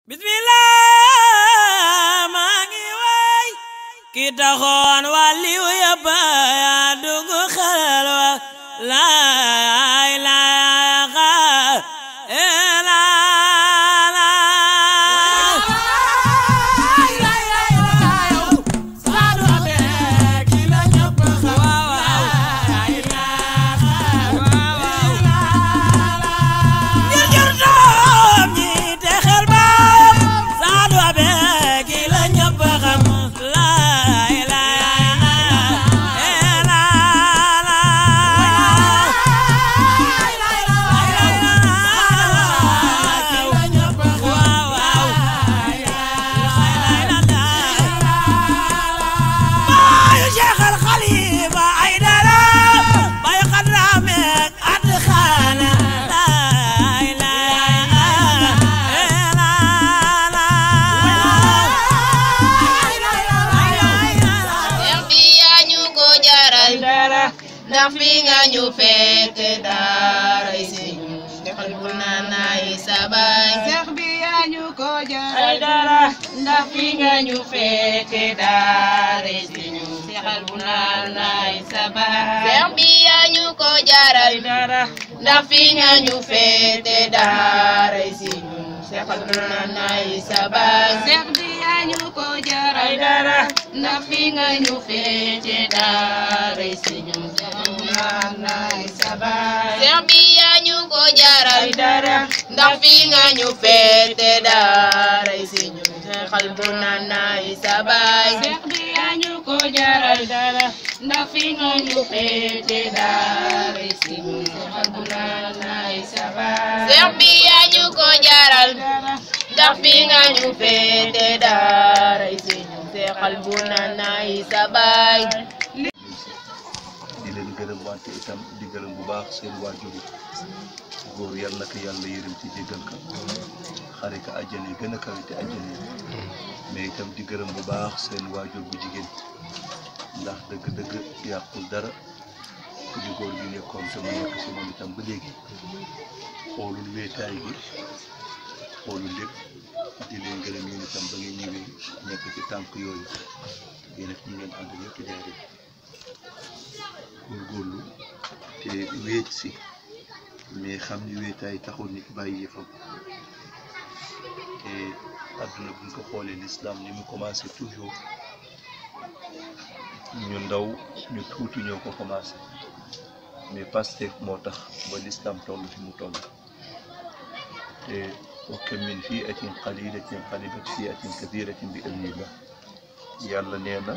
bismillah maa ngi way ki taxoon waliw yëpp yaa dugg xel wa la ilaha illa ndax fi nga ñu fekk daara si defal bu naanaay sabay Seex bi yaa ñu ko jaral dara ndax fi nga ñu fekk daara si defal bu naanaay sabay Seex bi yaa ñu ko jaral dara ndax fi nga ñu fekk daara si defal bu naanaay sabay Seex bi yaa ñu ko jaral dara ndax fi nga ñu fekk daara si Seex bi yaa ñu ko jaral dara ndax fi nga ñu féete daara si ñu xal bu naanaay sabay Seex bi yaa ñu ko jaral dara ndax fi nga ñu féete daara si ñu xal bu naanaay sabay Seex bi yaa ñu ko jaral ndax fi nga ñu féete daara si ñu xal bu naanaay sabay wante itam di gërëm bu baax seen waajur góor yal na ko yàlla yërëm ci jéggal ka xare ka àjjana yi gën a kawe te àjjana yi mais itam di gërëm bu baax seen waajur bu jigéen ndax dëgg-dëgg yàqul dara ku di góor gi nekkoon te mu nekk si moom itam ba léegi xoolul wéetaay gi xoolul lépp di leen gërëm yéen itam ba ngeen ñëwee nekk ci tànk yooyu yéen ak ñi ngeen ànd ñëpp jaaree góorgóorlu te wéet si mais xam ni wéetaay taxul nit bàyyi yëfam te àdduna buñ ko xoolee l'islam ni mu commencé toujours ñu ndaw ñu tuuti ñoo ko commencé mais Pastef moo tax ba l'islam toll fi mu toll te wa kam min fi'atin qalilatin ghalabat fi'atan kathiratan bi idhnillah yàlla nee na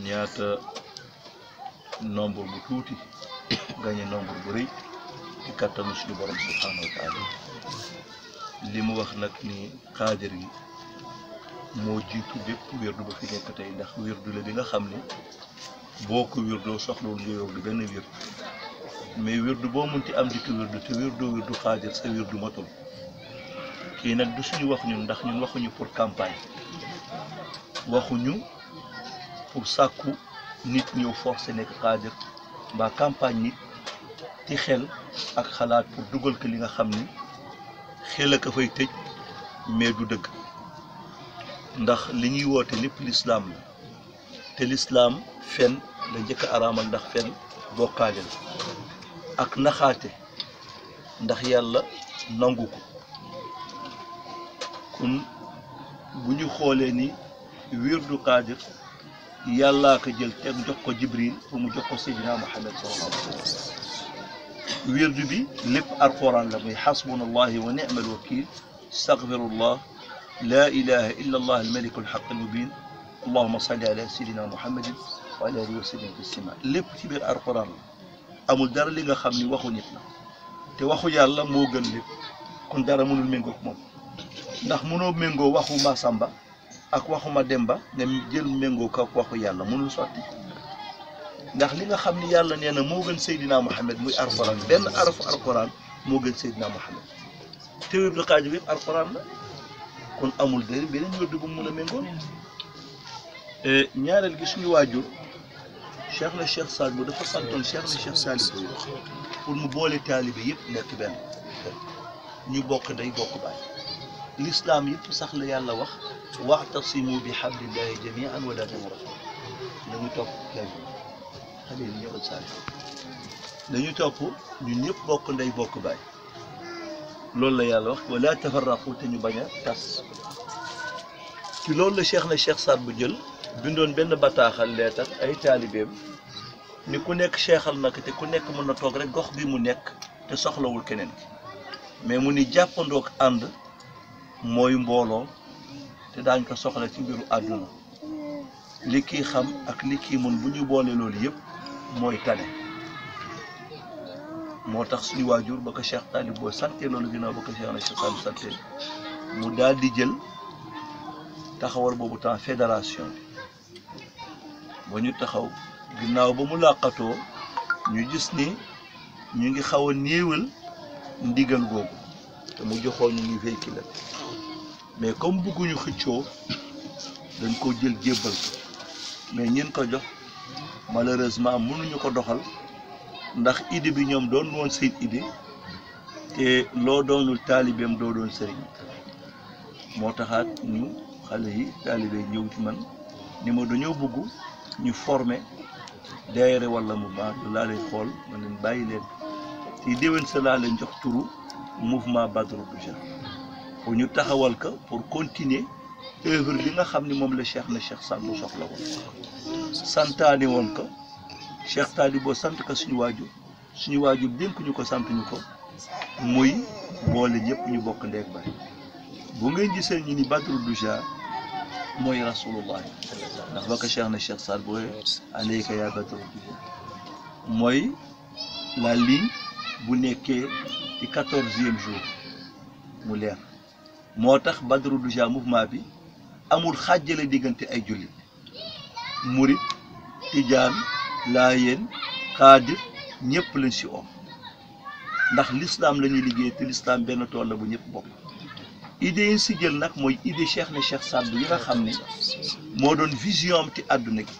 ñaata nombre bu tuuti gañe nombre bu rëy ci kattanu suñu borom subhanahu wa taala li mu wax nag ni xaadir gi moo jiitu bépp wérdu ba fi nekk tey ndax wérdu la bi nga xam ne boo ko wérdoo soxlawul nga wérdu benn wérdu mais wérdu boo mënti am di ko wérdu te wérdu xaadir sa wérdu matul kii nag du suñu wax ñun ndax ñun waxuñu pour campagne waxuñu pour sàkku nit ñëw forcé nekk xaadir mbaa campagne nit ci xel ak xalaat pour dugal ko li nga xam ni xel ak a fay tëj mais du dëgg ndax li ñuy woote lépp lislaam la te lislaam fen la njëkk a araamal ndax fen bokkaale la ak naxaate ndax yàlla nangu ko kon bu ñu xoolee ni wirdu xaadir yàllaa ko jël teg jox ko Jibril pour mu jox ko Seydina Muhammad sallallahu alayhi wa sallam wirdu bi lépp alquran la muy xasbunallahi wa ni'mal wakil astaghfirullah la ilaha illa allah almalik alhaq almubin allahuma salli ala Seydina Muhammadin wa ala alihi wa sallam taslima lépp ci biir alquran la amul dara li nga xam ni waxu nit la te waxu yàlla moo gën lépp kon dara mënul méngoo ak moom ndax mënoo méngoo waxu Masamba ak waxuma Demba nga jël méngoo ko ak waxu yàlla mënul sotti ndax li nga xam ni yàlla nee na moo gën Seydina Muhammad muy alquran benn arafu alquran moo gën Seydina Muhammad te wérdu xaadir yëpp alquran la kon amul dara beneen wérdu bu mu mën a méngoo ñaareel gi suñu waajur Cheikh na Cheikh Saad dafa santoon Cheikh na Cheikh Saliou pour mu boole taalibe yëpp nekk benn ñu bokk day bokk baay l'islam yëpp sax la yàlla wax wa'tasimu bi hablillahi jami'an wala tafarraqu nañu topp xale yi ñëwal saa nañu topp ñun ñëpp bokk ndey bokk baay loolu la yàlla wax wala tafarraqu te ñu bañ a tas ci loolu la Cheikh Saad bu jël bindoon benn bataaxal leetar ay taalibeem ni ku nekk cheikhal na ko te ku nekk mën na toog rek gox bi mu nekk te soxlawul keneen mais mu ni jàppandoog ànd mooy mbooloo te daañ ko soxla ci mbiru àdduna li kii xam ak li kii mun bu ñu boole loolu yëpp mooy tane moo tax suñu waajur ba ko Cheikh Talib boo sante loolu ginnaaw ba ko Cheikh Saad bu sante mu daal di jël taxawal boobu temps fédération bi ba ñu taxaw ginnaaw ba mu làqatoo ñu gis ni ñu ngi xaw a néewal ndigal googu te mu joxoon ñu ngi véhicule mais comme bëgguñu xëccoo dañ ko jël jébbal ko mais ñeen ko jox malheureusement mënuñu ko doxal ndax idée bi ñoom doon woon seen idée te loo doonul taalibeem doo doon sëriñ moo taxaat ñu xale yi taalibe ñëw ci man ni ma dañoo bëgg ñu former daayira wala mouvement du laa leen xool ma leen bàyyi leen ci déwén sa laa leen jox turu mouvement Badru Duja pour ñu taxawal ko pour continuer œuvre bi nga xam ni moom la Cheikh Saad bu soxla woon santaane woon ko Cheikh Talib boo sant ko suñu waajur dénk ñu ko sant ñu ko muy boole ñëpp ñu bokk ndeeg bari bu ngeen gisee ñu ni Badru Duja mooy rasulullah ndax ba ko Cheikh Saad bu alayka ya Badru Duja mooy la ligne bu nekkee ci 14e jour mu leer moo tax Badru Duja mouvement bi amul xàjjale diggante ay jullit murit tijaan laayeen xaadir ñëpp lañ si om ndax l'islam la ñuy liggéey te l'islam benn tool la bu ñëpp bokk idée yi si jël nag mooy idée Cheikh Saad bu yi nga xam ni moo doon vision am ci àdduna gi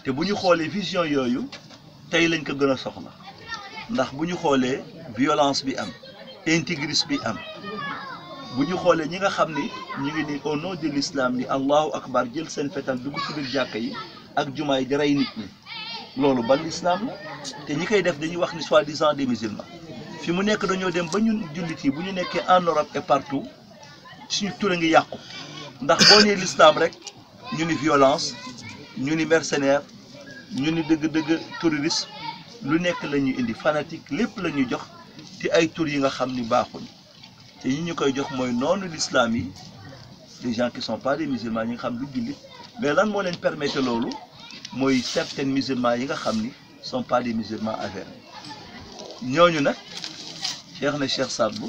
te bu ñu xoolee vision yooyu tey lañ ko gën a soxla ndax bu ñu xoolee violence bi am intégrisme bi am bu ñu xoolee ñi nga xam ni ñu ngi ni au nom de l'islam ni allahu akbar jël seen fetal dugg ci biir jàkka yi ak jumaa yi di rey nit ñi loolu ban l'islam la te ñi koy def dañuy wax ni soi-disant des musulmans fi mu nekk dañoo dem ba ñun jullit yi bu ñu nekkee en Europe et partout suñu tur a ngi yàqu ndax boo nee l'islam rek ñu ni violence ñu ni mercenaire ñu ni dëgg-dëgg terroriste lu nekk la ñuy indi fanatique lépp la ñuy jox te ay tur yi nga xam ni baaxuñ te ñi ñu koy jox mooy noonu l'islam yi des gens qui sont pas des musulmans ñi nga xam du jullit mais lan moo leen permettre loolu mooy certains musulmans yi nga xam ni sont pas des musulmans avérés ñooñu nag Cheikh Saad bu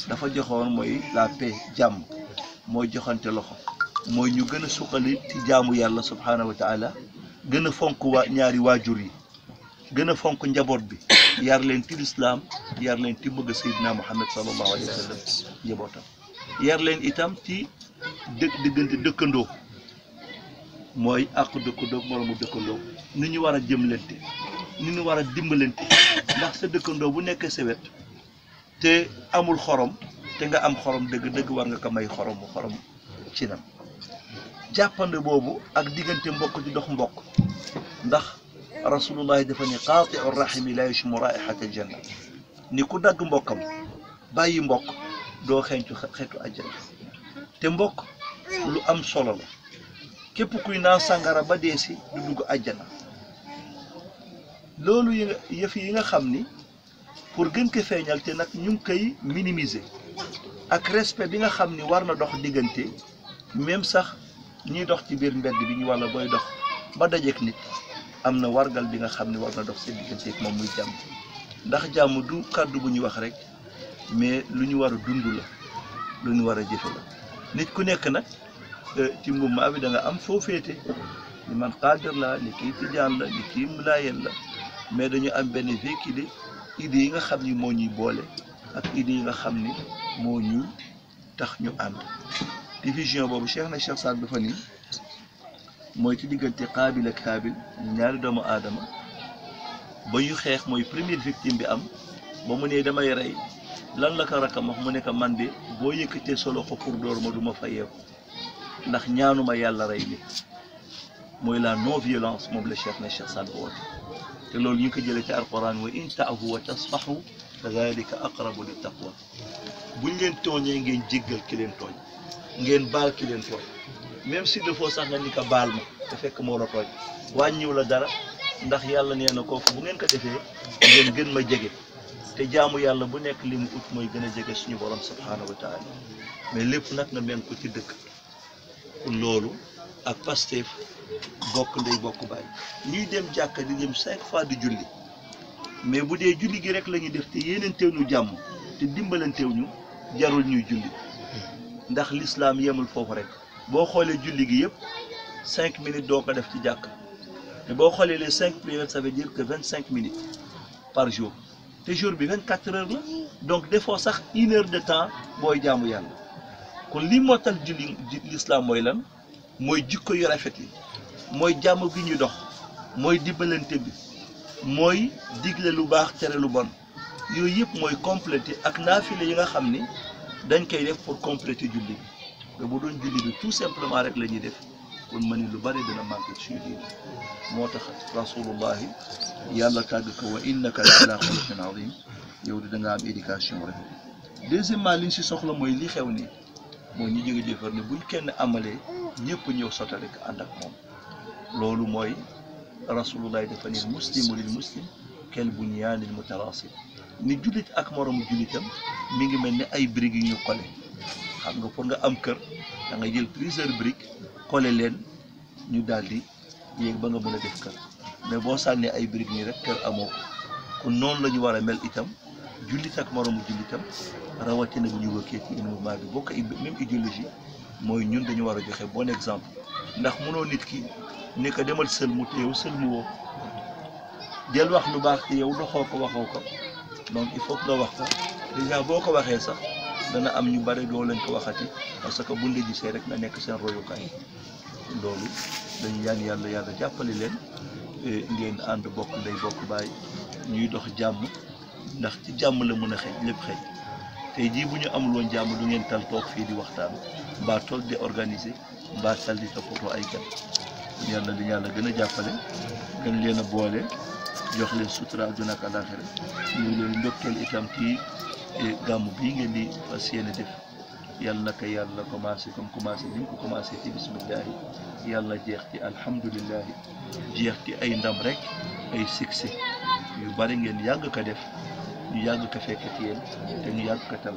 dafa joxoon mooy la paix jàmm mooy joxante loxo mooy ñu gën a suqali ci jaamu yàlla subhanahu wa taala gën a fonk ñaari waajur yi gën a fonk njaboot bi yar leen ci lislaam yar leen ci bëgg Seydina Muhammad sallallahu alayhi wa sallam njabootam yar leen itam ci diggante dëkkandoo mooy àq dëkkandoo moromu dëkkandoo ni ñu war a jëmlante ni ñu war a dimbalante ndax sa dëkkandoo bu nekkee sa wet te amul xorom te nga am xorom dëgg-dëgg war nga ko may xorom ci nam jàppande boobu ak diggante mbokk di dox mbokk ndax rasulullah dafa ne qaati'u rahimi la yashmu raihata aljanna ni ku dagg mbokkam bàyyi mbokk doo xeeñtu xeetu àjjana te mbokk lu am solo la képp kuy naan sàngara ba dee si du dugg àjjana loolu yëf yi nga xam ni pour gën ko feeñal te nag ñu ngi koy minimiser ak respect bi nga xam ni war na dox diggante même sax ñuy dox ci biir mbedd bi ñu walla booy dox ba dajeek nit am na wargal bi nga xam ni war na dox seen diggante ak moom muy jàmm ndax jàmm du kàddu bu ñu wax rek mais lu ñu war a dund la lu ñu war a jëfe la nit ku nekk nag ci mouvement bi da nga am foo féete ni man xaadir la ni kii tijaan la ni kii laayeen la mais dañu am benn véhicule idées yi nga xam ni moo ñuy boole ak idées yi nga xam ni moo ñu tax ñu ànd division boobu Cheikh Saad dafa ni mooy ci diggante Qaabil ak Haabil ñaari doomu aadama ba ñu xeex mooy première victime bi am ba mu ne damay rey lan la ko rakam wax mu ne ko man de boo yëkkatee sa loxo pour door ma du ma fayeeku ndax ñaanuma yàlla rey nit mooy la non violence moom la Cheikh na Cheikh Saad Bou woote te loolu ñu ko jëlee ci alquran wa in ta'fu wa tasfahu fa dhalika aqrabu lit taqwa buñ leen tooñee ngeen jéggal ki leen tooñ ngeen baal ki leen tooñ même s'il le faut sax nga ni ko baal ma te fekk moo la tooñ wàññiw la dara ndax yàlla nee na kooku bu ngeen ko defee ngeen gën ma jege te jaamu yàlla bu nekk li mu ut mooy gën a jege suñu borom subhaanahu wa taala mais lépp nag nga mën ko ci dëkk loolu ak Pastef bokk ndey bokk baay ñuy dem jàkka di dem 5 fois di julli mais bu dee julli gi rek la ñuy def te yéenanteew ñu jàmm te dimbalanteew ñu jarul ñuy julli ndax l'islam yemul foofu rek boo xoolee julli gi yëpp 5 minutes doo ko def ci jàkk te boo xoolee les 5 prières ça veut dire que 25 minutes par jour te jour bi 24 heures la donc defoo sax 1 heure de temps booy jaamu yàlla kon li moo tax julli l'islam mooy lan mooy jikko yu rafet yi mooy jàmm gi ñu dox mooy dimbalante bi mooy digle lu baax tere lu bon yooyu yëpp mooy complété ak naafile yi nga xam ni dañ koy def pour compléter julli bi te bu doon julli bi tout simplement rek la ñuy def kon ma ni lu bari dina manqué suñu diine moo tax rasulullahi yàlla tàgg ko wa innaka la ala xuluqin azim yow di da nga am éducation rek deuxièmement li ñu si soxla mooy li xew nii mooy ñu jóge jëfar ne buñ kenn amalee ñëpp ñëw sotta rek ànd ak moom loolu mooy rasulullahi dafa ni muslimu lil muslim kel bunyaanil mutaraasib ni jullit ak moromu jullitam mi ngi mel ni ay briques yu ñu kole xam nga pour nga am kër da nga jël plusieurs briques kole leen ñu daal di yéeg ba nga mën a def kër mais boo sànnee ay briques nii rek kër amoo ko kon noonu la ñu war a mel itam jullit ak moromu jullitam rawatina bu ñu wëkkee ci mouvement bi bokk même idéologie mooy ñun dañu war a joxe bon exemple ndax mënoo nit ki ni ko demal sëlmu te yow sëlmu woo jël wax lu baax te yow doxoo ko waxoo ko donc il faut que nga wax ko déjà boo ko waxee sax dana am ñu bare doo leen ko waxati parce que buñ la gisee rek nga nekk seen royukaay loolu dañu ñaan yàlla yàlla jàppale leen ngeen ànd bokk ndey bokk baay ñuy dox jàmm ndax ci jàmm la mën a xëy lépp xëy tey jii bu ñu amul woon jàmm du ngeen tal toog fii di waxtaan mbaa toog di organiser mbaa tal di toppatoo ay gan yàlla di yàlla gën a jàppale gën leen a boole jox leen sutura àdduna ak àllaaxira ñu leen ndokkeel itam ci gàmmu bii ngeen di fas yéene def yàlla na ko yàlla commencé comme commencé ni mu ko commencé ci bismillahi yàlla jeex ci alhamdulillahi jeex ci ay ndam rek ay succès yu bari ngeen yàgg ko def ñu yàgg ko fekk ci yéen te ñu yàgg ko tal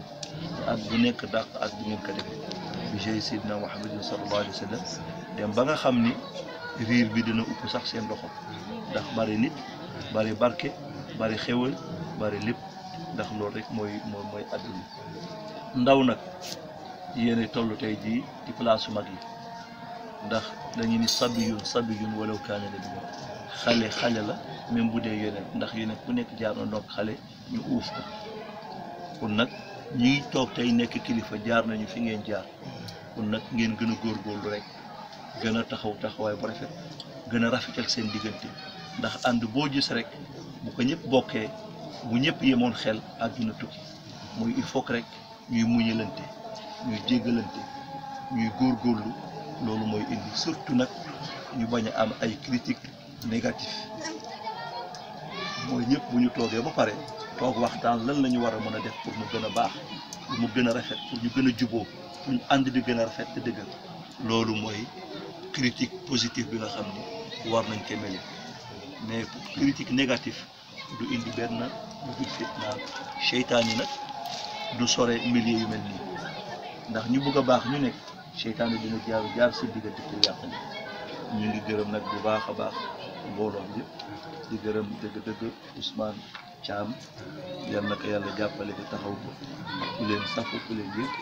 te at bu nekk dàq at bu ngeen ko defee bi jëy Seydina Muhammadin sallallahu alayhi wa sallam dem ba nga xam ni riir bi dina upp sax seen loxo ndax bari nit bari barke bari xewal bari lépp ndax loolu rek mooy àdduna ndaw nag yéene toll tey jii ci place su mag yi ndax dañu ni sabiyun walaw kaana nabiyyan xale la même bu dee yonent ndax yonent ku nekk jaar na ndox xale ñu uuf ko kon nag ñi toog tey nekk kilifa jaar nañu fi ngeen jaar kon nag ngeen gën a góorgóorlu rek gën a taxaw taxawaay bu rafet gën a rafetal seen diggante ndax ànd boo gis rek bu ko ñëpp bokkee bu ñëpp yemoon xel àdduna tukki mooy il faut que rek ñuy muñalante ñuy jéggalante ñuy góorgóorlu loolu mooy indi surtout nag ñu bañ a am ay critiques négatives mooy ñëpp bu ñu toogee ba pare toog waxtaan lan la ñu war a mën a def pour mu gën a baax pour mu gën a rafet pour ñu gën a juboo pour ñu ànd di gën a rafet te dëggal loolu mooy critique positive bi nga xam ni war nañ ko mel mais critique négative du indi benn lu dul fitna seytaan yi nag du sore milieu yu mel nii ndax ñu bëgg a baax ñu nekk seytaan yi dina jaar si diggante pour yàq ñu ngi gërëm nag bu baax a baax mbooloo bi yëpp di gërëm dëgg-dëgg Ousmane Thiam yal na ko yàlla jàppale te taxaw ko ku leen safu ku leen yëg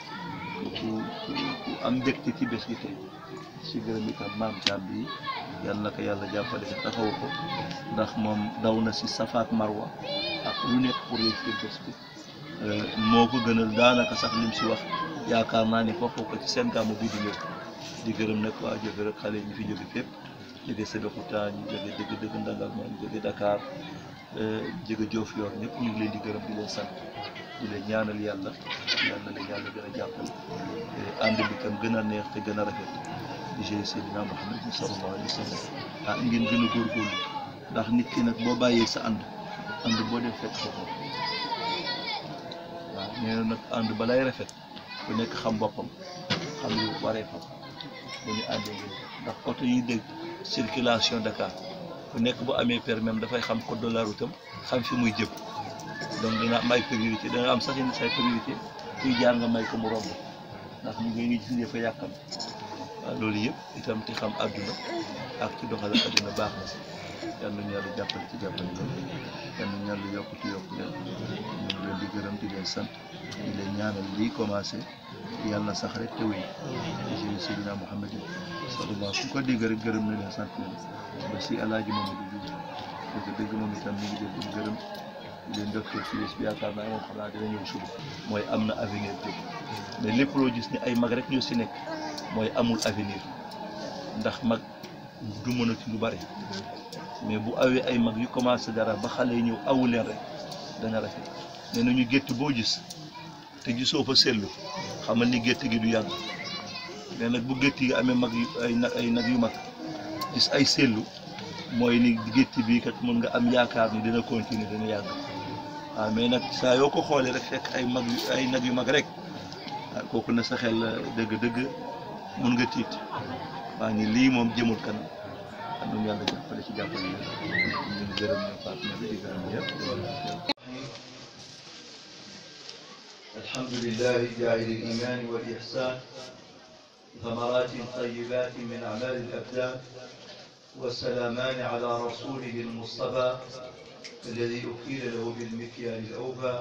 ku am mbégte ci bés gi tey si gërëm itam maam Thiam bi yal na ko yàlla jàppale te taxaw ko ndax moom daw na si Safa ak Marwa ak lu nekk pour réussir bés bi moo ko gënal daanaka sax lim si wax yaakaar naa ni foofu ko ci seen gàmmu bi di ñëw di gërëm nag waa jóge rek xale ñu fi jóge fépp jóge Sébikotane ñu jóge dëgg Ndangal ñu jóge Dakar jóge Diofior ñëpp ñu ngi leen di gërëm di leen sant di leen ñaanal yàlla yàlla la yàlla gën a jàppale ànd bi tam gën a neex te gën a rafet di jël Seydina Muhammad sallallahu alayhi wa sallam ngeen gën a góorgóorlu ndax nit ki nag boo bàyyee sa ànd boo def fekk ko waaw nee na nag ànd balay rafet ku nekk xam boppam xam lu waree fa bu ñu àndee ngeen ndax oto yi dégg circulation Dakar ku nekk bu amee permis dafay xam code de la route am xam fi muy jëm donc dina am ay priorité dana am sax yenn say priorité kuy jaar nga may ko mu romb ndax ñu ngi gis ne fa yàkkam waaw loolu yëpp itam te xam àdduna ak ci doxal àdduna baax na si yal nañu yàlla jàppale ci jàppale leen yal nañu yàlla yokk ci yokk leen ñu ngi leen di gërëm di leen sant di leen ñaanal lii commencé yàlla sax rek te wéy di Seydina Muhammad sallallahu ku ko dégg rek gërëm na leen sant leen ba si alaaji Mamadou Diouf dëgg moom itam ñu ngi leen di gërëm di leen docteur ci bés bi yaakaar naa moom xam naa dina ñëw suba mooy am na avenir jóg mais lépp loo gis ni ay mag rek ñoo si nekk mooy amul avenir ndax mag du mën a ci lu bari mais bu awee ay mag yu commencé dara ba xale yi ñëw awu leen rek dana rafet nee nañu gétt boo gis te gisoo fa seetlu xamal ni gétt gi du yàgg mais nag bu gétt yi amee mag yu ay nag yu mag gis ay seetlu mooy ni gétt bii kat mën nga am yaakaar ni dina continuer dina yàgg waaw mais nag saa yoo ko xoolee rek fekk ay nag yu mag rek kooku na sa xel dëgg-dëgg mun nga tiit waa ngi lii moom jëmul kanam am nañu yàlla jàppale ci jàppale yi ñu ngi gërëm ñu Fatima bi di gërëm yëpp alhamdulillahi jaa'ili al-iman wal ihsan thamaratin tayyibatin min a'mal al-abdan والسلامان على رسوله المصطفى الذي أكيل له بالمكيال الأوفى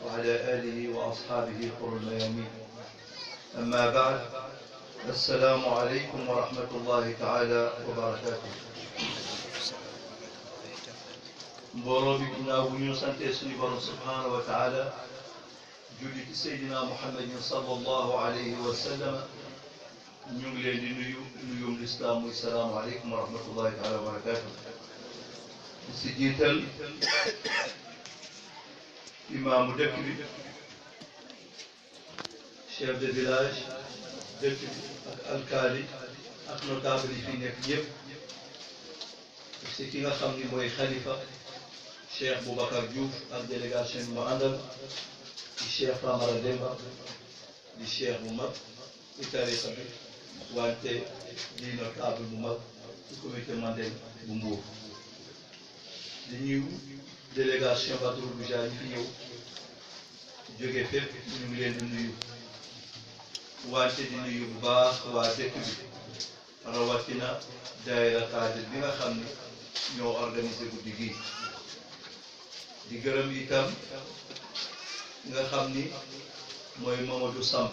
وعلى آله وأصحابه قر الميامين أما بعد السلام عليكم ورحمة الله تعالى وبركاته mbooloo bi ginnaaw bu ñu sante suñu borom subhanahu wa taala julli ci Seydina Muhammadin sallallahu alayhi wa sallam ñu ngi leen di nuyu nuyum lislaam muy salaamu aleykum wa rahmatullahi taala wa barakatuh si jiital imaamu dëkk bi chef de village dëkk bi ak alkaali ak notable yi fi nekk yëpp si ki nga xam ni mooy xalifa Cheikh Boubacar Diouf ak délégation bi mu àndal di Cheikh Famara Demba di cheikh bu mag ci tarixa bi wante di notable bu mag ci comité Mandeng bu Mbour di ñuy délégation Badrul Bija yi fi ñëw jóge fépp ñu ngi leen di nuyu wante di nuyu bu baax waa dëkk bi rawatina daayira Qaadir bi nga xam ni ñoo organisé guddi gi di gërëm itam nga xam ni mooy Mamadou Samb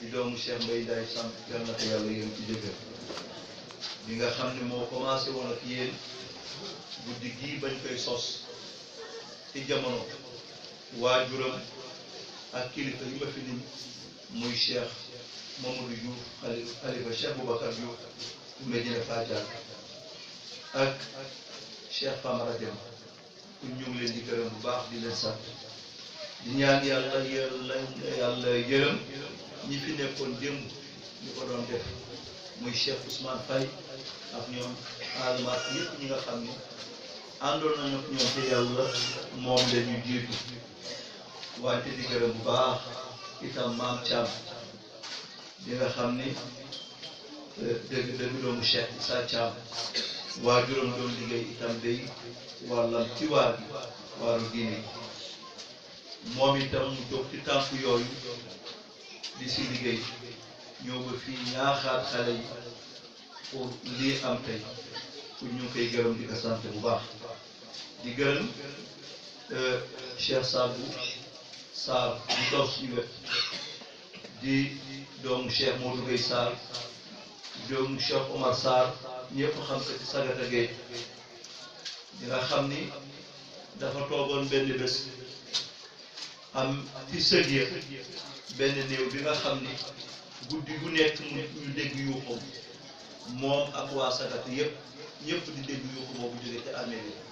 di doomu Cheikh Mbaye Ndiaye Samb yal na ko yàlla yéen ci jëkkër bi nga xam ni moo commencé woon ak yéen guddi gii bañ koy sos ci jamono waajuram ak kilifa yi ma fi lim muy Cheikh Mamadou Diouf xalifa Cheikh Boubacar Diouf Medina Fadial ak Cheikh Famara Dem ku ñu ngi leen di gërëm bu baax di leen sant di ñaan yàlla yërëm ñi fi nekkoon démb ñu ko doon def muy Cheikh Ousmane Faye ak ñoom almat yëpp ñi nga xam ni àndoon nañu ak ñoom te yàlla moom la ñu jiitu wante di gërëm bu baax itam maam Thiam di nga xam ni dëgg doomu Cheikh Issa Thiam waajuram doon liggéey itam day wàllam ci waar bi waaru diine moom itam mu jóg ci tànk yooyu di si liggéey ñëw ba fii ñaaxaat xale yi pour lii am tey pour ñu koy gërëm di ko sant bu baax di gërëm Cheikh Sadou Sarr di toog suñu wet di doomu Cheikh Modou Gueye Sarr doomu Cheikh Omar Sarr ñëpp xam ko ci Sagata Gueye di nga xam ni dafa toogoon benn bés am ci sëg ya benn néew bi nga xam ni guddi gu nekk ñu dégg yuuxum moom ak waa Sagata ñëpp di dégg yuuxu boobu jóge ci Amérique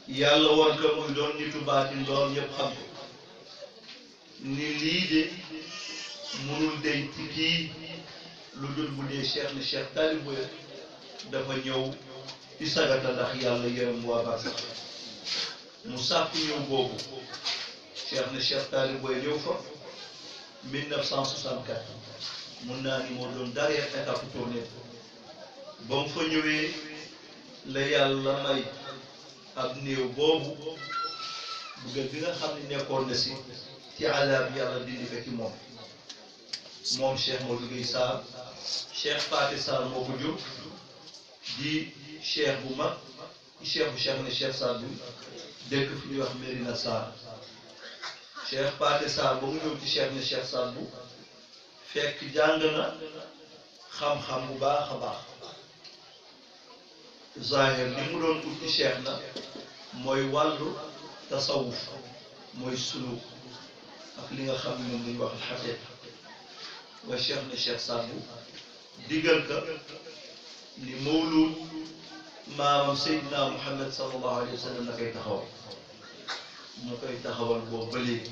yàlla woon ko muy doon nitu baatin doon ñëpp xam ko ni lii de mënul dey ci kii lu dul bu dee cheikh ne cheikh Talib Boye dafa ñëw ci sagata ndax yàlla yërëm waa barsax mu sàkk ñëw boobu cheikh ne cheikh Talib Boye ñëw fa 1964 mun naa ni moo doon dernière étape tournée ba mu fa ñëwee la yàlla may ab néew boobu buggal bi nga xam ne nekkoon na si ci alaab yàlla dindi ko ci moom Cheikh Modou Gueye Sarr Cheikh Pathé Sarr moo ko jur di cheikh bu mag cheikh bu cheikh ne Cheikh Sarr bu dëkk fu ñuy wax Mérina Sarr Cheikh Pathé Sarr ba mu ñëw ci cheikh ne Cheikh Sarr bu fekk jàng na xam-xam bu baax a baax zahir li mu doon ut ci cheikh na mooy wàllu tasawuf mooy suluk ak li nga xam ne moom lañu wax xaqiqa wa cheikh ne Cheikh Sarr bu digal ka ni mawlud maamam Seydina Muhammad sallallahu alayhi wa sallam na koy taxawal mu koy taxawal boobu ba léegi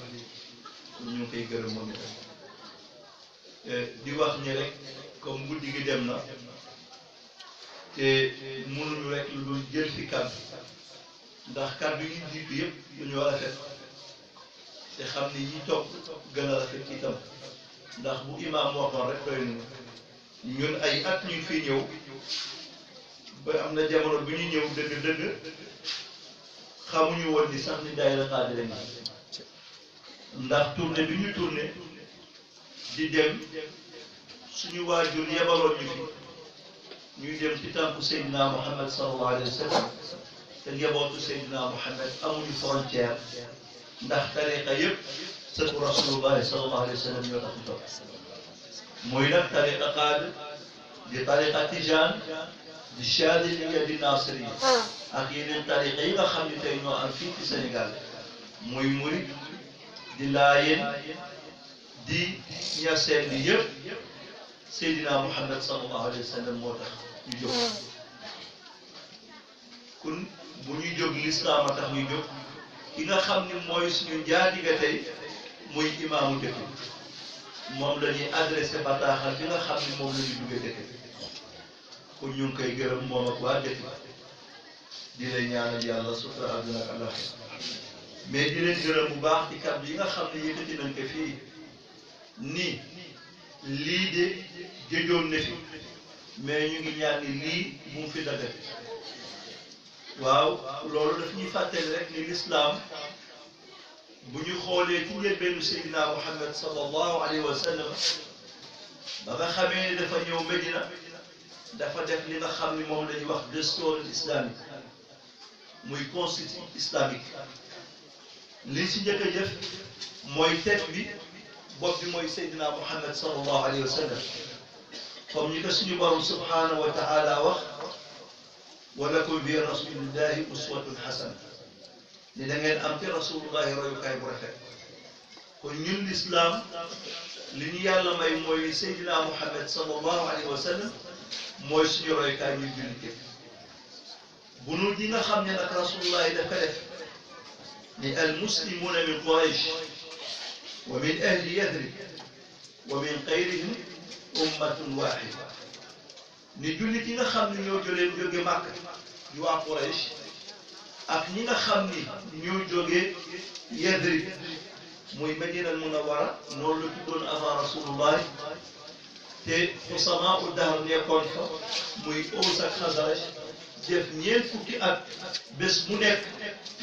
ñu ngi koy gërëm moom itam di wax ni rek comme guddi gi dem na te mënuñu rek lu dul jël fi kàddu ndax kàddu yi jiitu yëpp dañoo rafet te xam ni ñi toog gën a rafet itam ndax bu imaam waxoon rek doy nañu ñun ay at ñu fi ñëw ba am na jamono bu ñu ñëw dëgg-dëgg xamuñu woon ni sax ni daayira Qaadiriya ngi ndax tournée bi ñu tourné di dem suñu waajur yebaloon ñu fi ñuy dem ci tànku Seydina Muhammad sallallahu alayhi wa sallam te njabootu Seydina Muhammad amuñu frontière ndax tariqa yëpp sëtu rasulullahi sallallahu alayhi wa sallam ñoo tax ñu toog muy nag tariqa Qaadir di tariqa Tijaan di Chaadiliya di Naasiriya ak yeneen tariqa yi nga xam ne tey ñoo am fii ci Sénégal muy murid di Laayeen di Ñaseen di yëpp Seydina Muhammad sallallahu alayhi wa sallam moo tax ñu jóg kon bu ñuy jóg lislaam a tax ñu jóg ki nga xam ni mooy suñu njaatiga tey muy imaamu dëkk moom la ñuy adressé bataaxal bi nga xam ni moom la ñuy duggee dëkk kon ñu ngi koy gërëm moom ak waa dëkk di leen ñaanal yàlla sutura àdduna ak àllaxira mais di leen gërëm bu baax ci kàddu yi nga xam ne yëkkati nañ ko fii nii lii de jëjoon na fi mais ñu ngi ñaan ni lii bu mu fi dagat waaw loolu daf ñuy fàttali rek ni l'islam bu ñu xoolee ci njëlbeenu Seydina Muhammad sallallahu alayhi wa sallam ba nga xamee ni dafa ñëw Medina dafa def li nga xam ni moom la ñuy wax destoor islamique muy constitution islamique li ci njëkk a jëf mooy tête bi bopp bi mooy Seydina Muhammad sallallahu alayhi wa sallam comme ñi ko suñu borom subhanahu wa taala wax wa lakum fi rasulillahi uswatun hasana ni da ngeen am ci rasulullahi royukaay bu rafet kon ñun l'islam li ñu yàlla may mooy Seydina Muhammad sallallahu alayhi wa sallam mooy suñu royukaay ñuy julli képp bu nu ji nga xam ne nag rasulullahi daf ko def ni al muslimuna min Quraysh wa min ahli Yathrib wa min ghayrihim ummatun wahida ni jullit yi nga xam ne ñoo jóge Màkka di waa Quraysh ak ñi nga xam ni ñoo jóge Yathrib muy Madina Munawwara noonu la tuddoon avant rasulullah te xusamaa u dahr nekkoon fa muy Aws ak Xasraj def ñeent fukki at bés mu nekk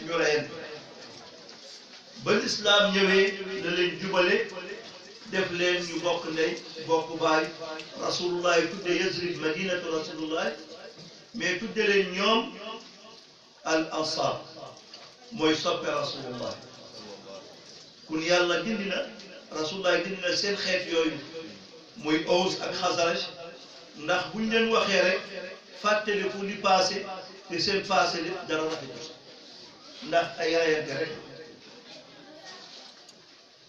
ñu reyeen ba lislaam ñëwee la leen jubale def leen ñu bokk ndey bokk baay rasulullah tudde Yasrib madinatu rasulullah mais tudde leen ñoom al ansar mooy soppe rasulullah kun yàlla dindi na rasulullah dindi na seen xeet yooyu muy Aws ak Xasraj ndax buñ leen waxee rek fàttaliku li passé te seen passé lépp dara rafetu ndax ay rayante rek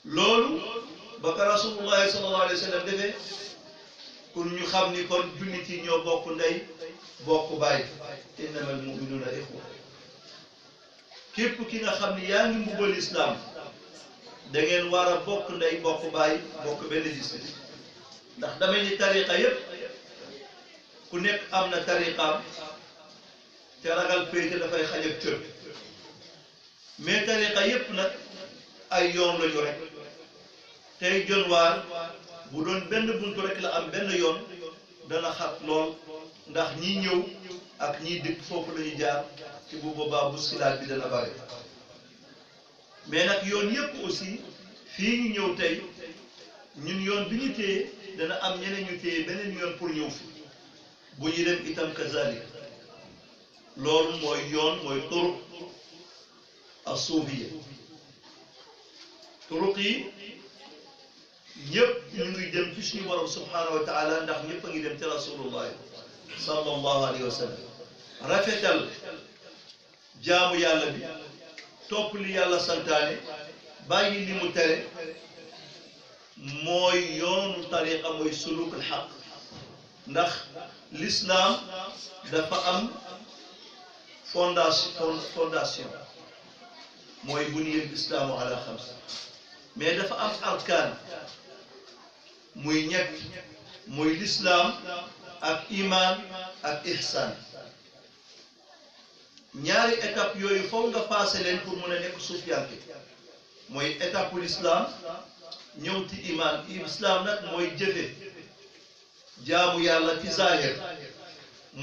loolu ba ko rasulullahi sallallahu alayhi wa sallam defee pour ñu xam ni kon jullit yi ñoo bokk ndey bokk baay innamal mu'minuna ixwa képp ki nga xam ni yaa ngi mbubbal islam da ngeen war a bokk ndey bokk baay bokk benn gis-gis ndax damay ni tariqa yépp ku nekk am na tariqaam te ragal péete dafay xaj ak cër mais tariqa yépp nag ay yoon lañu rek tey jon waar bu doon benn buntu rek la am benn yoon dana xat lool ndax ñi ñëw ak ñiy dikk foofu la ñu jaar ci bu boobaa bousculade bi dana bare mais nag yoon yépp aussi fii ñu ñëw tey ñun yoon bi ñu téye dana am ñeneen ñu téye beneen yoon pour ñëw fi bu ñu dem itam kazalik loolu mooy yoon mooy turuq as-suufiyya turuq yi ñëpp ñu ngi dem ci suñu borom subhanahu wa taala ndax ñëpp a ngi dem ci rasulullah sallallahu alayhi wa sallam rafetal jaamu yàlla bi topp li yàlla santaane bàyyi li mu tere mooy yoonu tariqa mooy suluk al xaq ndax l'islam dafa am fondation mooy buniyal islaamu ala xams mais dafa am arkaan muy ñett muy l'islam ak iman ak ihsan ñaari étape yooyu foog nga passé leen pour mën a nekk suufiyanke mooy étape pour l'islam ñëw ci iman islam nag mooy jëfe jaamu yàlla ci zahir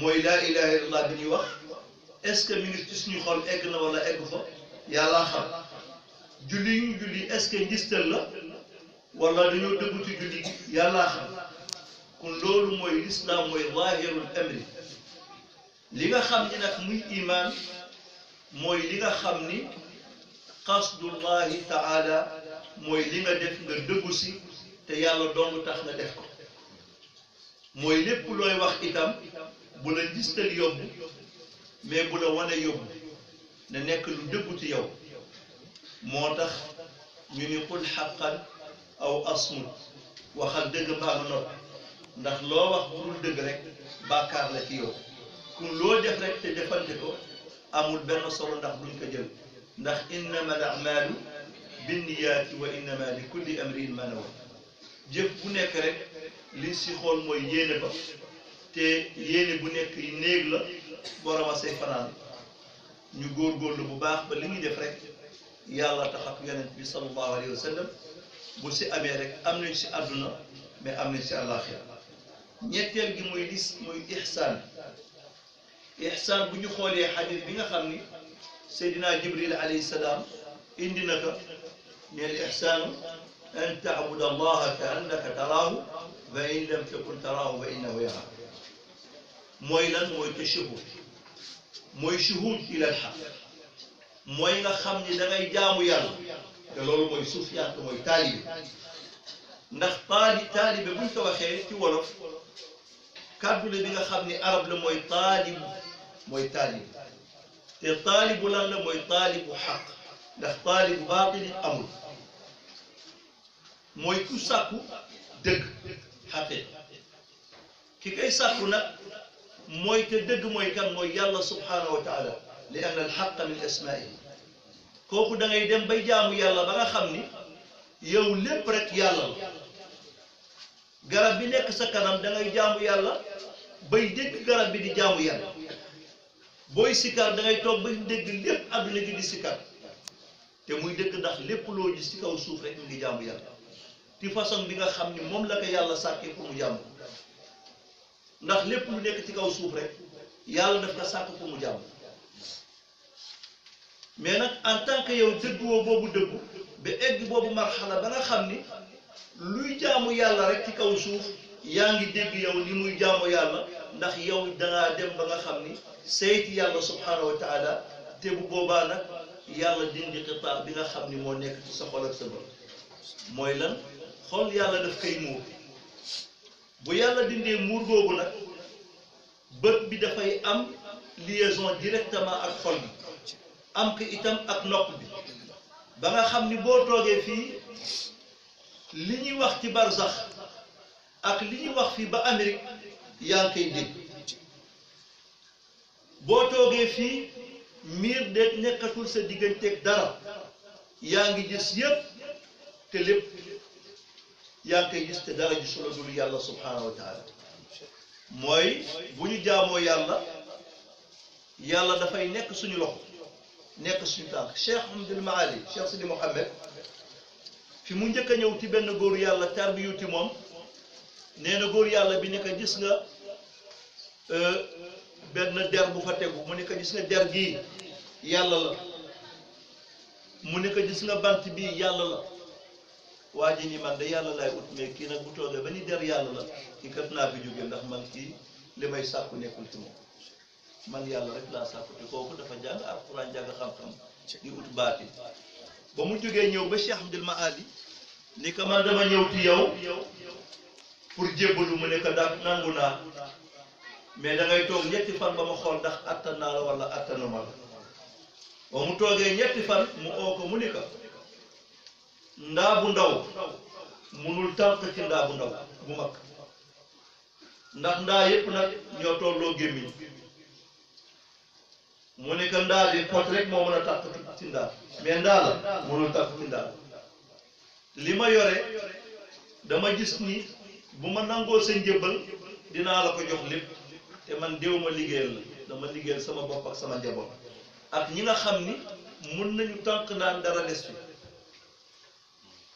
mooy laa ilaha illallah bi ñuy wax est-ce que mi ngi ci suñu xol egg na wala egg fa yàlla xam julli ñu julli est-ce que ngistal la wala dañoo dëggu ci julli gi yàlla xam kon loolu mooy l'islam mooy zahirul amri li nga xam ni nag muy iman mooy li nga xam ni qasdullahi taala mooy li nga def nga dëggu si te yàlla dong tax nga def ko mooy lépp looy wax itam bu la ngistal yóbbu mais bu la wane yóbbu ne nekk lu dëggu ci yow moo tax ñu ni qul xaqan aw asmut waxal dëgg mbaa nga noppi ndax loo wax bu dul dëgg rek bàkkaar la ci yow kun loo def rek te defante ko amul benn solo ndax duñ ko jël ndax innama al a'malu binniyaati wa innama li kulli amrin ma nawa jëf bu nekk rek li si xool mooy yéene ba te yéene bu nekk néeg la borom a say fanaan ñu góorgóorlu bu baax ba li ñuy def rek yàlla tax ak yonent bi sallallahu alayhi wa sallam bu si amee rek am nañ si àdduna mais am nañ si àllaaxira ñetteel gi mooy mooy ihsaan bu ñu xoolee xadis bi nga xam ni Seydina Jibril alayhi salaam indi na ko neel ihsaanu an taabuda allaha ka annaka taraahu fa in lam takun taraahu fa innahu yaraak mooy lan mooy tashahhud mooy shuhud ila al haq mooy nga xam ni da ngay jaamu yàlla te loolu mooy suufiyanke mooy taalibe ndax taalibe buñ ko waxee ci wolof kàddu la bi nga xam ni arab la mooy taalibu mooy taalibu te taalibu lan la mooy taalibu xaq ndax taalibu baatili amul mooy ku sàkku dëgg xaqi ki kay sàkku nag mooy te dëgg mooy kan mooy yàlla subhanahu wa taala li anna alxaqa min asmaihi kooku da ngay dem bay jaamu yàlla ba nga xam ni yow lépp rek yàlla la garab bi nekk sa kanam da ngay jaamu yàlla bay dégg garab bi di jaamu yàlla booy sikar da ngay toog bay dégg lépp àdduna gi di sikar te muy dëgg ndax lépp loo gis ci kaw suuf rek mu ngi jaamu yàlla ci façon bi nga xam ni moom la ko yàlla sàkkee pour mu jaamu ndax lépp lu nekk ci kaw suuf rek yàlla daf ko sàkk pour mu jaamu mais nag en tant que yow dëgguwoo boobu dëggu ba egg boobu marxala ba nga xam ni luy jaamu yàlla rek ci kaw suuf yaa ngi dégg yow ni muy jaamu yàlla ndax yow dangaa dem ba nga xam ni seyti yàlla subhanahu wa taala te bu boobaa nag yàlla dindi xitaa bi nga xam ni moo nekk ci sa xol ak sa bët mooy lan xol yàlla daf koy muur bu yàlla dindee muur googu nag bët bi dafay am liaison directement ak xol bi am ko itam ak nopp bi ba nga xam ni boo toogee fii li ñuy wax ci barzax ak li ñuy wax fii ba Amérique yaa ngi koy dégg boo toogee fii miir de nekkatul sa digganteeg dara yaa ngi gis yépp te lépp yaa ngi koy gis te dara gisu la dul yàlla subhanahu wa taala mooy bu ñu jaamoo yàlla dafay nekk suñu loxo nekk suñu tànk Cheikh Abdul Maali Cheikh Sidi Mohammed fi mu njëkk a ñëw ci benn góor yàlla tarbiyuti moom nee na góor yàlla bi ni ko gis nga benn der bu fa tegu mu ni ko gis nga der gii yàlla la mu ni ko gis nga bant bii yàlla la waa ji ni man de yàlla laay ut mais kii nag bu toogee ba ni der yàlla la kii kat naa fi jóge ndax man kii li may sàkku nekkul ci moom man yàlla rek laa sàkku te kooku dafa jàng alxuraan jàng xam-xam di ut baati ba mu jógee ñëw ba Cheikh Abdul Maali ni ko man dama ñëw ci yow pour jébbalu mu ne ko daal nangu naa mais da ngay toog ñetti fan ba ma xool ndax attan naa la wala attanuma la ba mu toogee ñetti fan mu oo ko mu ni ko ndaa bu ndaw munul tànk ci ndaa bu ndaw bu mag ndax ndaa yépp nag ñoo tolloo gémmiñ mu ne ko ndaa bi pot rek moo mën a tànk ci ndaa mais ndaa la munul tànk ci ndaa li ma yore dama gis ni bu ma nangoo sa njëbbal dinaa la ko jox lépp te man déew ma liggéeyal la dama liggéeyal sama bopp ak sama njaboot ak ñi nga xam ni mun nañu tànk naan dara des fi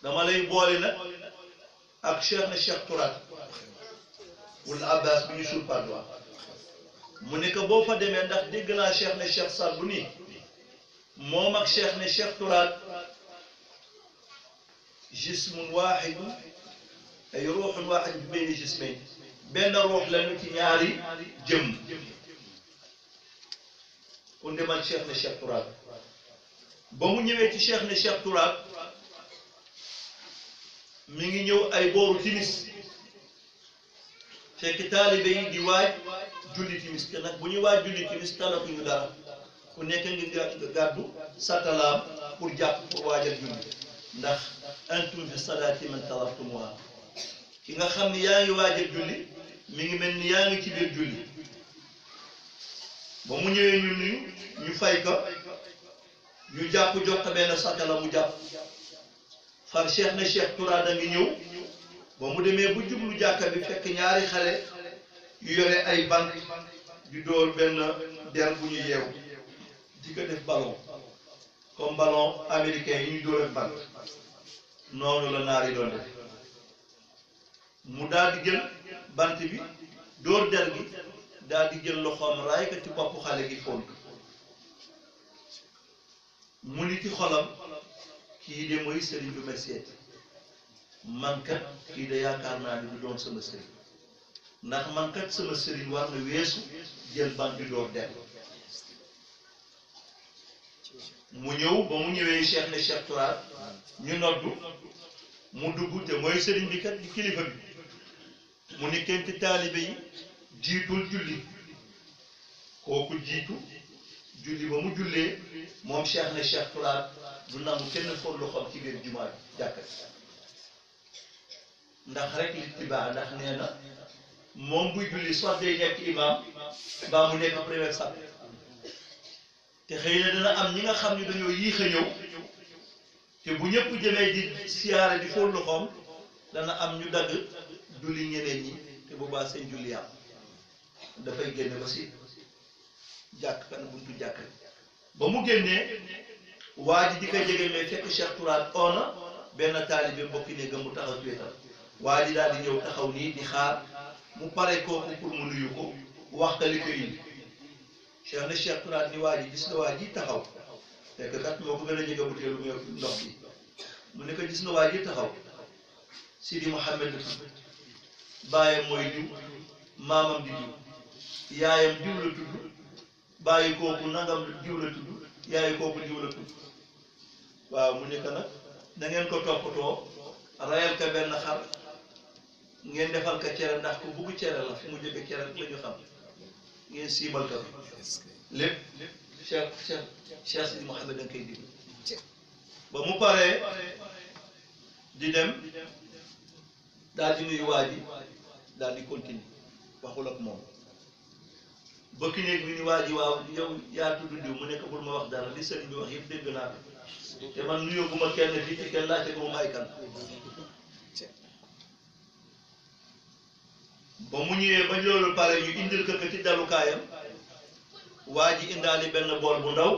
dama lay boole nag ak Cheikh na Cheikh Tourate wala Abbas bi ñu suul Padois mu ne ko boo fa demee ndax dégg naa Cheikh na Cheikh Saad bu nii moom ak Cheikh na Cheikh Tourate jismun waaxidun ay ruuxun waaxid bi benn jismayn benn ruux lañu ci ñaari jëm ku demal Cheikh na Cheikh Tourate ba mu ñëwee ci Cheikh na Cheikh Tourate mi ngi ñëw ay booru timis fekk taalibe yi di waaj julli timis te nag bu ñu waaj julli timis talatuñu dara ku nekk ngi gàddu satalaam pour jàpp pour waajal julli ndax antum fi salaati man talaftumuha ki nga xam ni yaa ngi waajal julli mi ngi mel ni yaa ngi ci biir julli ba mu ñëwee ñu nuyu ñu fay ko ñu jàpp jox ko benn satala mu jàpp far Cheikh na Cheikh Tourate a ngi ñëw ba mu demee bu jublu jàkka bi fekk ñaari xale yu yore ay bant di dóor benn der bu ñu yeew di ko def ballon comme ballon américain yi ñu dóor ak bant noonu la naar yi doon def mu daal di jël bant bi dóor der gi daal di jël loxoom raay ko ci boppu xale gi fóon mu ni ci xolam kii de mooy sëriñ bu may seeti man kat kii de yaakaar naa ni du doon sama sëriñ ndax man kat sama sëriñ war na weesu jël bant bi door der mu ñëw ba mu ñëwee Cheikh na Cheikh Tourate ñu noddu mu dugg te mooy sëriñ bi kat di kilifa bi mu ni kenn ci taalibe yi jiitul julli kooku jiitu julli ba mu jullee moom Cheikh na Cheikh Tourate du nangu kenn foog loxoom ci biir jumaa jàkka ndax rek li tibaa ndax nee na moom buy julli soit day nekk imam mbaa mu nekk premier sàpp te xëy na dina am ñi nga xam ne dañoo yéex a ñëw te bu ñëpp jëmee di siyaare di foog loxoom dana am ñu dagg julli ñeneen ñi te boobaa seen julli yàlla dafay génne ba si jàkk kan buntu jàkk ba mu génnee waa ji di ko jege mais fekk Cheikh Tourate ona benn taalibe mbokki ne gëm mu taxaw ci wetam waa ji daal di ñëw taxaw nii di xaar mu pare kooku pour mu nuyu ko wax ka li ko indi Cheikh na Cheikh Tourate ni waa ji gis nga waa ji taxaw fekk kat moo ko gën a jege butéelu mu ndox bi mu ne ko gis nga waa ji taxaw Sidi Mohammed la tudd baayam mooy diw maamam di diw yaayam diw la tudd bàyyi kooku nangam diw la tudd yaayu kooku diw la tudd waaw mu ne ko nag da ngeen ko toppatoo rayal ka benn xar ngeen defal ka cere ndax ku bugg cere la fi mu jóge cere la ñu xam ngeen siibal ka lépp Cheikh Sidi Mohammed da nga koy digg ba mu paree di dem daal di nuyu waa ji daal di continue waxul ak moom bëkk néeg bi ni waa ji waaw yow yaa tudd diw mu nekk bul ma wax dara li sëriñ bi wax yëpp dégg naa ko te man nuyoo bu ma kenn fii ci kenn laajte ko mu may kan ba mu ñëwee ba loolu pare ñu indil ko ci dalukaayam waa ji indaali benn bool bu ndaw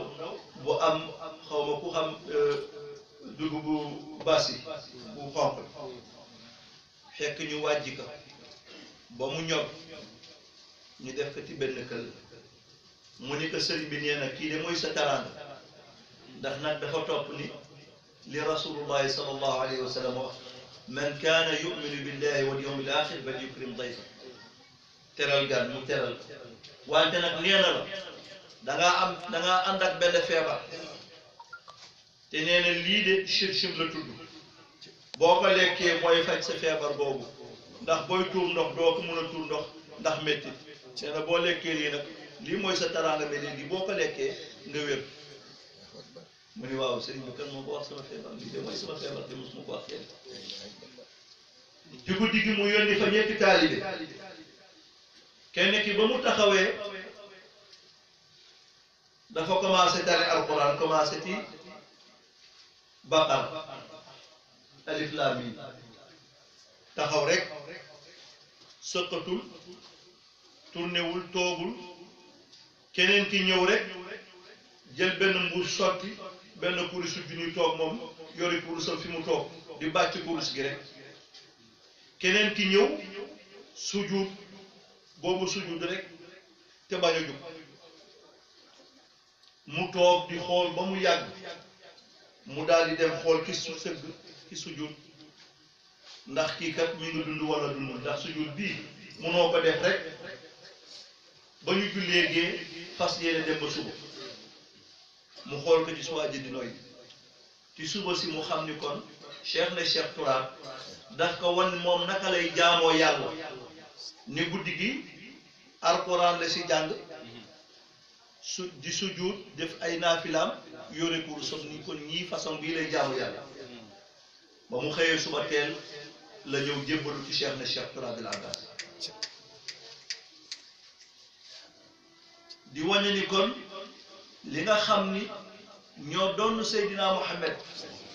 bu am xaw ma ku xam dugubu basi bu xonq fekk ñu wàjji ko ba mu ñor ñu def ko ci benn këll mu ni ko sëriñ bi nee na kii de mooy sa taraanga ndax nag dafa topp ni li rasulullahi sallallahu alayhi wa sallam wax man kaana yuminu billahi wal yawmil axir bal yukrim dayfa teral gan mu teral wante nag nee na la dangaa ànd ak benn feebar te nee na lii de chirchim la tudd boo ko lekkee mooy faj sa feebar boobu ndax booy tuur ndox doo ko mën a tuur ndox ndax métti nee na boo lekkee lii nag lii mooy sa taraanga mais léegi boo ko lekkee nga wér mu ni waaw sëriñ bi kan moo ko wax sama feebar lii de mooy sama feebar te mosuma ko wax kenn ci guddi gi mu yónni fa ñetti taalibe kenn ki ba mu taxawee dafa commencé tari alquran commencé ci baqara alif laam miim taxaw rek sëqatul tournéwul toogul keneen ki ñëw rek jël benn mbuus sotti benn kurusu junni toog moom yori kurusam fi mu toog di bàcc kurus gi rek keneen ki ñëw sujud boobu sujud rek te bañ a jóg mu toog di xool ba mu yàgg mu daal di dem xool ki su sëgg ki sujud ndax kii kat mi ngi dund wala dund ndax sujud bii munoo ko def rek ba ñu jullee gee fas yéene dem ba suba mu xool ko ci suba ji di noy ci suba si mu xam ni kon cheikh na cheikh Turaab daf ko wan moom naka lay jaamoo yàlla ni guddi gi alquran la si jàng di sujud def ay naafilaam yore kurusam ni kon ñii façon bii lay jaamu yàlla ba mu xëyee suba teel la ñëw jébbalu ci cheikh na cheikh Turaab al Abbas di wane ni kon li nga xam ni ñoo doon Seydina Muhammad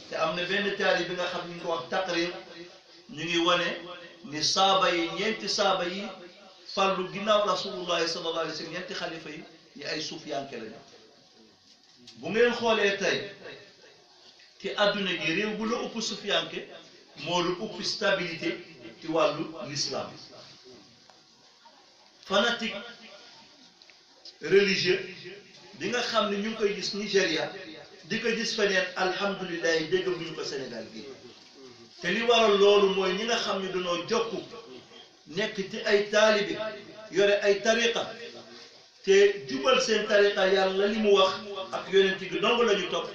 te am na benn taali bi nga xam ni ñu ko wax taqrir ñu ngi wane ni saaba yi ñeenti saaba yi farlu ginnaaw rasulullahi sallallahu alayhi wa sallam ñeenti xalifa yi ñi ay suufiyanke lañu bu ngeen xoolee tey ci adduna gi réew bu la ëpp suufiyanke moo lu ëpp stabilité ci wàllu l'islam fanatique religieux bi nga xam ne ñu ngi koy gis Nigéria di ko gis feneen alhamdulilah dégg ñu ko Sénégal gi te li waral loolu mooy ñi nga xam ne dañoo jokku nekk ci ay taalibi yore ay tariqa te jubal seen tariqa yàlla li mu wax ak yonent gi dong la ñu topp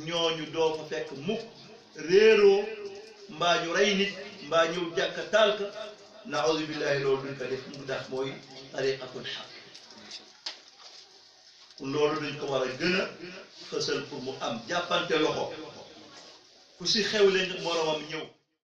ñooñu doo fa fekk mukk réeroo mbaa ñu rey nit mbaa ñëw jàkka taalka naaudu billahi loolu duñ ko def mu ndax mooy tariqatul xaq loolu dañ ko war a gën a fësal pour mu am jàppante loxo ku si xewle moromam ñëw